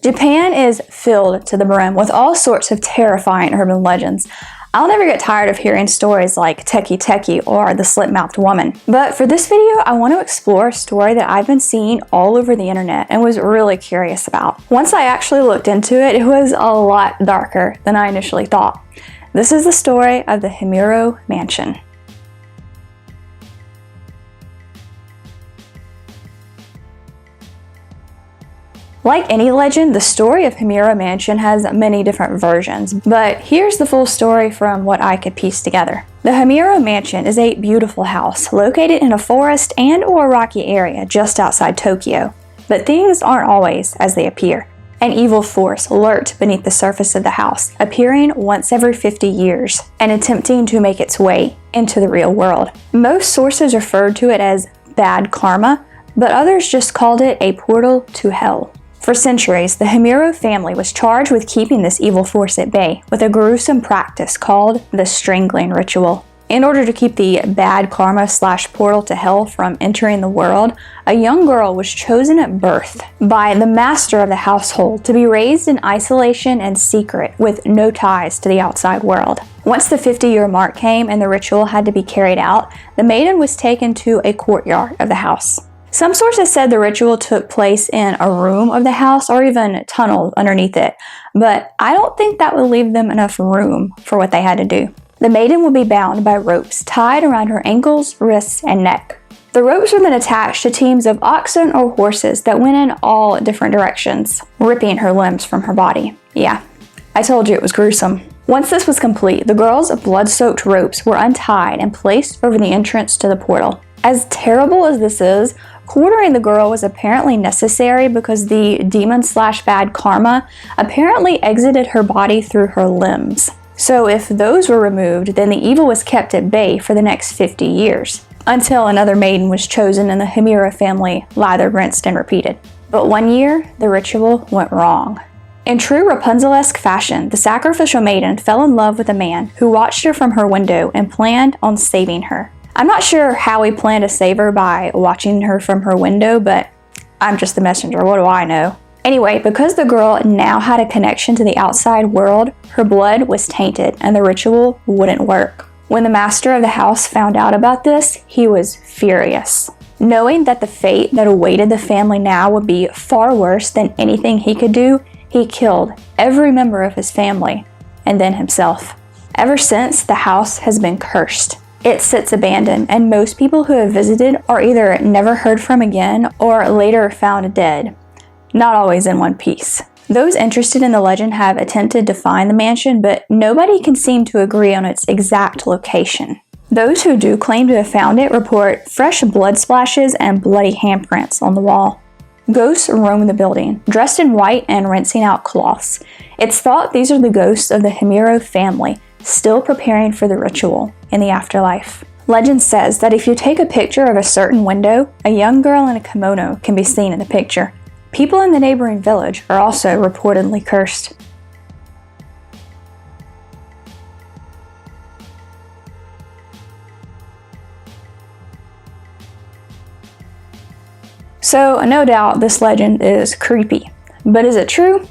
Japan is filled to the brim with all sorts of terrifying urban legends. I'll never get tired of hearing stories like Teki Teki or the slit-mouthed woman. But for this video, I want to explore a story that I've been seeing all over the internet and was really curious about. Once I actually looked into it, it was a lot darker than I initially thought. This is the story of the Himuro Mansion. Like any legend, the story of Himuro Mansion has many different versions, but here's the full story from what I could piece together. The Himuro Mansion is a beautiful house located in a forest and/or rocky area just outside Tokyo. But things aren't always as they appear. An evil force lurked beneath the surface of the house, appearing once every 50 years and attempting to make its way into the real world. Most sources referred to it as bad karma, but others just called it a portal to hell. For centuries, the Himuro family was charged with keeping this evil force at bay with a gruesome practice called the strangling ritual. In order to keep the bad karma / portal to hell from entering the world, a young girl was chosen at birth by the master of the household to be raised in isolation and secret with no ties to the outside world. Once the 50-year mark came and the ritual had to be carried out, the maiden was taken to a courtyard of the house. Some sources said the ritual took place in a room of the house or even tunneled underneath it, but I don't think that would leave them enough room for what they had to do. The maiden would be bound by ropes tied around her ankles, wrists, and neck. The ropes were then attached to teams of oxen or horses that went in all different directions, ripping her limbs from her body. Yeah, I told you it was gruesome. Once this was complete, the girl's blood-soaked ropes were untied and placed over the entrance to the portal. As terrible as this is, quartering the girl was apparently necessary because the demon / bad karma apparently exited her body through her limbs. So if those were removed, then the evil was kept at bay for the next 50 years, until another maiden was chosen and the Himuro family lathered, rinsed, and repeated. But one year, the ritual went wrong. In true Rapunzel-esque fashion, the sacrificial maiden fell in love with a man who watched her from her window and planned on saving her. I'm not sure how he planned to save her by watching her from her window, but I'm just the messenger, what do I know? Anyway, because the girl now had a connection to the outside world, her blood was tainted and the ritual wouldn't work. When the master of the house found out about this, he was furious. Knowing that the fate that awaited the family now would be far worse than anything he could do, he killed every member of his family, and then himself. Ever since, the house has been cursed. It sits abandoned, and most people who have visited are either never heard from again or later found dead. Not always in one piece. Those interested in the legend have attempted to find the mansion, but nobody can seem to agree on its exact location. Those who do claim to have found it report fresh blood splashes and bloody handprints on the wall. Ghosts roam the building, dressed in white and rinsing out cloths. It's thought these are the ghosts of the Himuro family, still preparing for the ritual in the afterlife. Legend says that if you take a picture of a certain window, a young girl in a kimono can be seen in the picture. People in the neighboring village are also reportedly cursed. So, no doubt this legend is creepy. But is it true?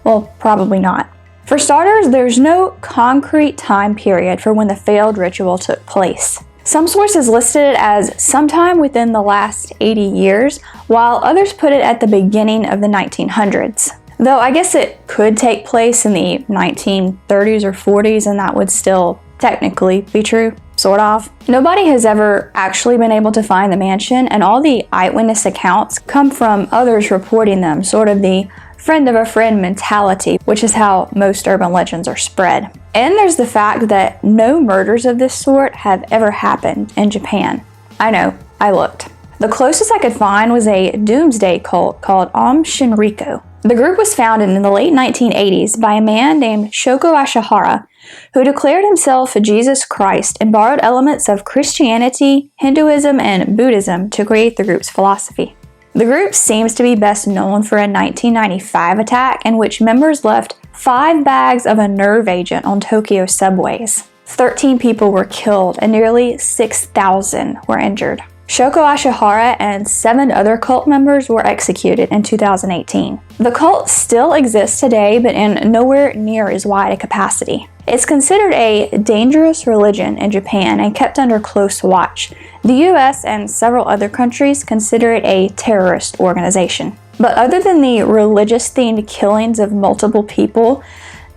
Well, probably not. For starters, there's no concrete time period for when the failed ritual took place. Some sources listed it as sometime within the last 80 years, while others put it at the beginning of the 1900s. Though I guess it could take place in the 1930s or 40s, and that would still technically be true, sort of. Nobody has ever actually been able to find the mansion, and all the eyewitness accounts come from others reporting them, sort of the friend of a friend mentality, which is how most urban legends are spread. And there's the fact that no murders of this sort have ever happened in Japan. I know, I looked. The closest I could find was a doomsday cult called Shinriko. The group was founded in the late 1980s by a man named Shoko Ashihara, who declared himself Jesus Christ and borrowed elements of Christianity, Hinduism, and Buddhism to create the group's philosophy. The group seems to be best known for a 1995 attack in which members left 5 bags of a nerve agent on Tokyo subways. 13 people were killed and nearly 6,000 were injured. Shoko Ashihara and 7 other cult members were executed in 2018. The cult still exists today, but in nowhere near as wide a capacity. It's considered a dangerous religion in Japan and kept under close watch. The US and several other countries consider it a terrorist organization. But other than the religious-themed killings of multiple people,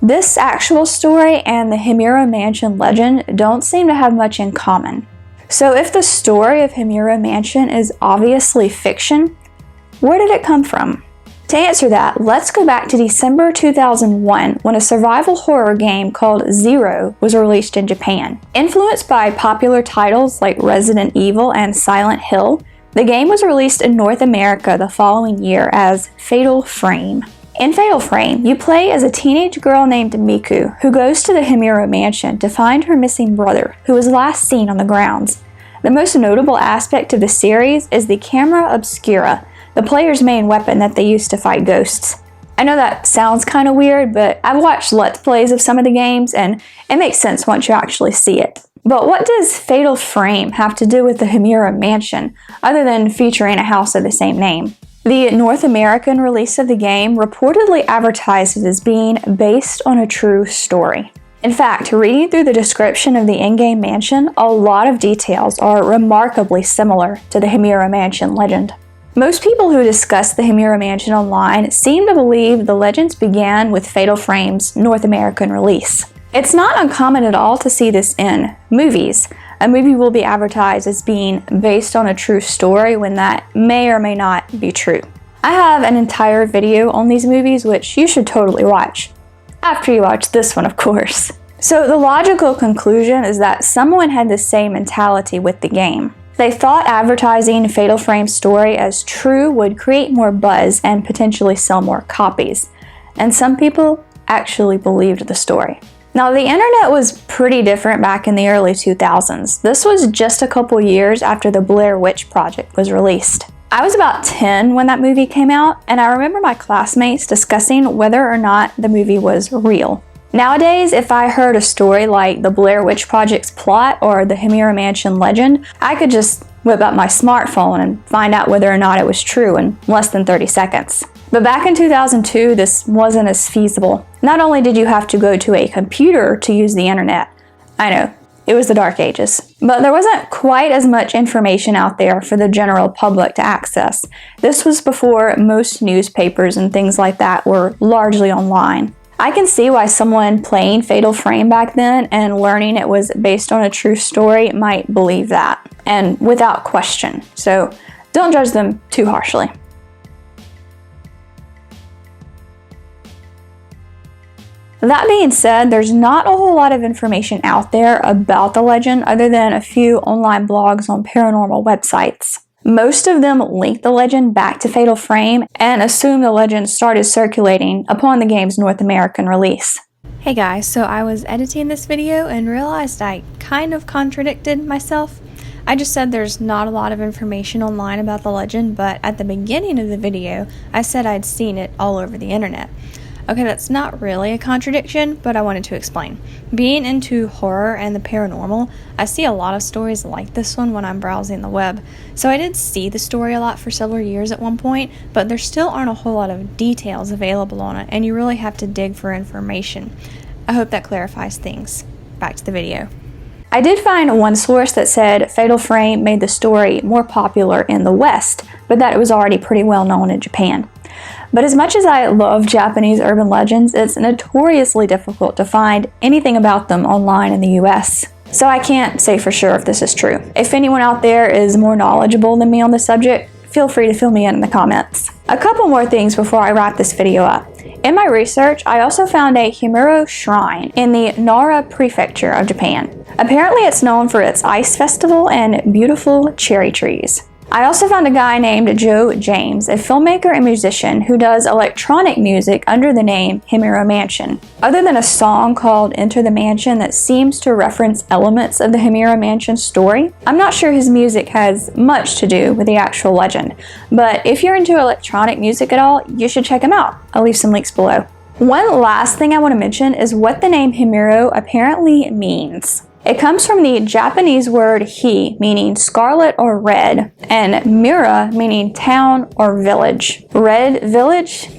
this actual story and the Himuro Mansion legend don't seem to have much in common. So if the story of Himuro Mansion is obviously fiction, where did it come from? To answer that, let's go back to December 2001 when a survival horror game called Zero was released in Japan. Influenced by popular titles like Resident Evil and Silent Hill, the game was released in North America the following year as Fatal Frame. In Fatal Frame, you play as a teenage girl named Miku who goes to the Himuro Mansion to find her missing brother, who was last seen on the grounds. The most notable aspect of the series is the camera obscura, the player's main weapon that they use to fight ghosts. I know that sounds kind of weird, but I've watched Let's Plays of some of the games, and it makes sense once you actually see it. But what does Fatal Frame have to do with the Himuro Mansion, other than featuring a house of the same name? The North American release of the game reportedly advertised it as being based on a true story. In fact, reading through the description of the in-game mansion, a lot of details are remarkably similar to the Himuro Mansion legend. Most people who discuss the Himuro Mansion online seem to believe the legends began with Fatal Frame's North American release. It's not uncommon at all to see this in movies. A movie will be advertised as being based on a true story when that may or may not be true. I have an entire video on these movies which you should totally watch. After you watch this one, of course. So the logical conclusion is that someone had the same mentality with the game. They thought advertising Fatal Frame's story as true would create more buzz and potentially sell more copies. And some people actually believed the story. Now, the internet was pretty different back in the early 2000s. This was just a couple years after the Blair Witch Project was released. I was about 10 when that movie came out, and I remember my classmates discussing whether or not the movie was real. Nowadays, if I heard a story like the Blair Witch Project's plot or the Himuro Mansion legend, I could just whip up my smartphone and find out whether or not it was true in less than 30 seconds. But back in 2002, this wasn't as feasible. Not only did you have to go to a computer to use the internet, I know, it was the dark ages, but there wasn't quite as much information out there for the general public to access. This was before most newspapers and things like that were largely online. I can see why someone playing Fatal Frame back then and learning it was based on a true story might believe that, and without question. So don't judge them too harshly. That being said, there's not a whole lot of information out there about the legend other than a few online blogs on paranormal websites. Most of them link the legend back to Fatal Frame and assume the legend started circulating upon the game's North American release. Hey guys, so I was editing this video and realized I kind of contradicted myself. I just said there's not a lot of information online about the legend, but at the beginning of the video, I said I'd seen it all over the internet. Okay, that's not really a contradiction, but I wanted to explain. Being into horror and the paranormal, I see a lot of stories like this one when I'm browsing the web. So I did see the story a lot for several years at one point, but there still aren't a whole lot of details available on it, and you really have to dig for information. I hope that clarifies things. Back to the video. I did find one source that said Fatal Frame made the story more popular in the West, but that it was already pretty well known in Japan. But as much as I love Japanese urban legends, it's notoriously difficult to find anything about them online in the US. So I can't say for sure if this is true. If anyone out there is more knowledgeable than me on the subject, feel free to fill me in the comments. A couple more things before I wrap this video up. In my research, I also found a Himuro shrine in the Nara prefecture of Japan. Apparently it's known for its ice festival and beautiful cherry trees. I also found a guy named Joe James, a filmmaker and musician who does electronic music under the name Himuro Mansion. Other than a song called Enter the Mansion that seems to reference elements of the Himuro Mansion story, I'm not sure his music has much to do with the actual legend. But if you're into electronic music at all, you should check him out. I'll leave some links below. One last thing I want to mention is what the name Himuro apparently means. It comes from the Japanese word hi, meaning scarlet or red, and mura, meaning town or village. Red village?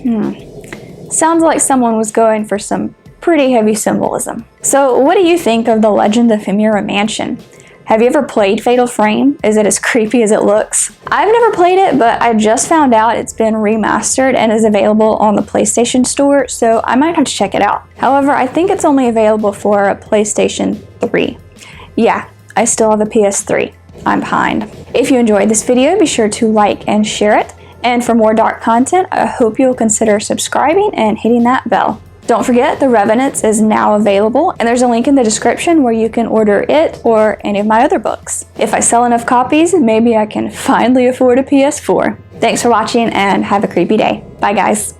Sounds like someone was going for some pretty heavy symbolism. So what do you think of the Legend of Himuro Mansion? Have you ever played Fatal Frame? Is it as creepy as it looks? I've never played it, but I just found out it's been remastered and is available on the PlayStation Store, so I might have to check it out. However, I think it's only available for a PlayStation 3. Yeah, I still have a PS3. I'm behind. If you enjoyed this video, be sure to like and share it. And for more dark content, I hope you'll consider subscribing and hitting that bell. Don't forget, The Revenants is now available, and there's a link in the description where you can order it or any of my other books. If I sell enough copies, maybe I can finally afford a PS4. Thanks for watching and have a creepy day. Bye guys.